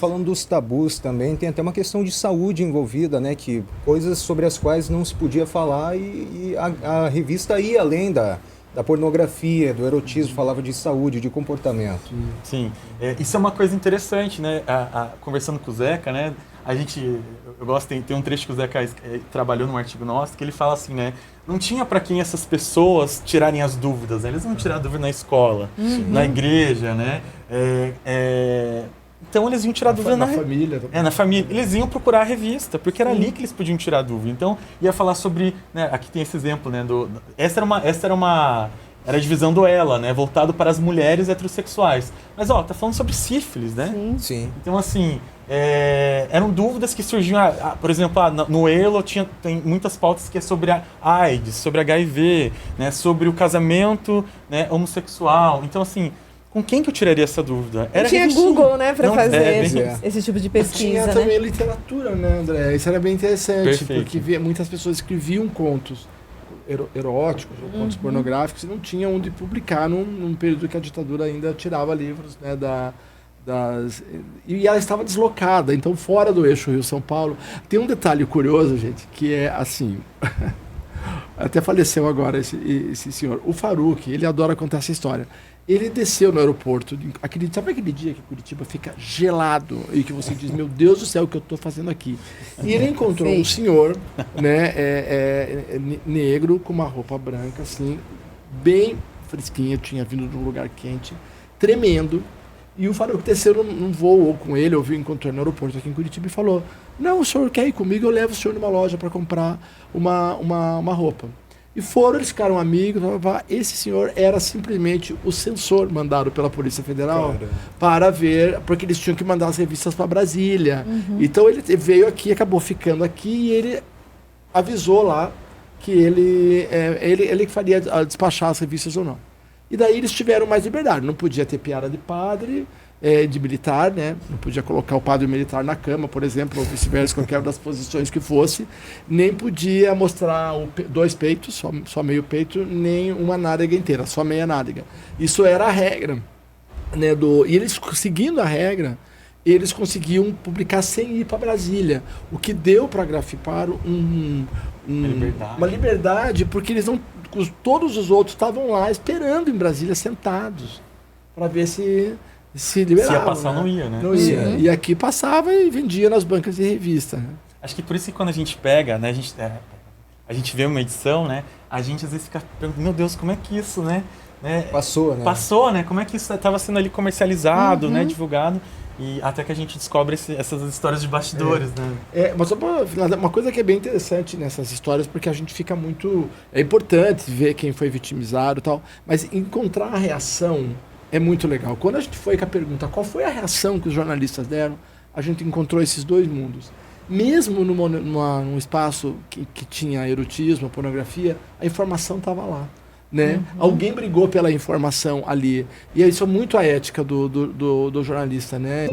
Falando dos tabus também, tem até uma questão de saúde envolvida, né? Que coisas sobre as quais não se podia falar e a revista ia além da pornografia, do erotismo, falava de saúde, de comportamento. Sim, isso é uma coisa interessante, né? Conversando com o Zeca, né? Eu gosto, tem um trecho que o Zeca trabalhou num artigo nosso, que ele fala assim, né? Não tinha para quem essas pessoas tirarem as dúvidas, né? Eles vão tirar dúvida na escola, na igreja, né? Então eles iam tirar dúvida na família. Na família. Eles iam procurar a revista, porque era ali que eles podiam tirar dúvida. Então, ia falar sobre, né, aqui tem esse exemplo, né, essa era a divisão do Ela, né, voltado para as mulheres heterossexuais. Mas, tá falando sobre sífilis, né? Sim. Então, assim, eram dúvidas que surgiam, por exemplo, no Elo tem muitas pautas que é sobre a AIDS, sobre HIV, né, sobre o casamento, né, homossexual. Então, assim, com quem que eu tiraria essa dúvida? Tinha Google, né, para fazer esse tipo de pesquisa, tinha né? também literatura, né, André? Isso era bem interessante, Perfeito. porque muitas pessoas escreviam contos eróticos ou contos pornográficos e não tinham onde publicar num período que a ditadura ainda tirava livros, né, e ela estava deslocada, então fora do eixo Rio-São Paulo. Tem um detalhe curioso, gente, que é assim... Até faleceu agora esse senhor. O Faruque, ele adora contar essa história. Ele desceu no aeroporto, sabe aquele dia que Curitiba fica gelado e que você diz, meu Deus do céu, o que eu estou fazendo aqui? E ele encontrou um senhor, né, negro, com uma roupa branca, assim, bem fresquinha, tinha vindo de um lugar quente, tremendo. E o Faruque desceu num voo ou com ele, encontrou no aeroporto aqui em Curitiba e falou, não, o senhor quer ir comigo, eu levo o senhor numa loja para comprar uma roupa. E eles ficaram amigos, esse senhor era simplesmente o censor mandado pela Polícia Federal para ver, porque eles tinham que mandar as revistas para Brasília. Então ele veio aqui, acabou ficando aqui e ele avisou lá que ele faria despachar as revistas ou não. E daí eles tiveram mais liberdade, não podia ter piada de padre, de militar, né? Não podia colocar o padre militar na cama, por exemplo, ou vice-versa, qualquer das posições que fosse, nem podia mostrar dois peitos, só meio peito, nem uma nádega inteira, só meia nádega. Isso era a regra, né? E eles, seguindo a regra, eles conseguiam publicar sem ir para Brasília, o que deu para a Grafipar uma liberdade, porque eles não... Todos os outros estavam lá esperando em Brasília, sentados, para ver se liberava. Se ia passar, né? Não ia, né? Não ia. E aqui passava e vendia nas bancas de revista. Né? Acho que por isso que quando a gente pega, né, a gente vê uma edição, né, a gente às vezes fica perguntando, meu Deus, como é que isso, né? Passou, né? Passou, né? Como é que isso estava sendo ali comercializado, né, divulgado? E até que a gente descobre essas histórias de bastidores, né? Mas só para finalizar, uma coisa que é bem interessante nessas histórias, porque a gente fica muito... É importante ver quem foi vitimizado e tal, mas encontrar a reação é muito legal. Quando a gente foi com a pergunta qual foi a reação que os jornalistas deram, a gente encontrou esses dois mundos. Mesmo num espaço que tinha erotismo, pornografia, a informação estava lá. Né? Alguém brigou pela informação ali. E isso é muito a ética do jornalista, né?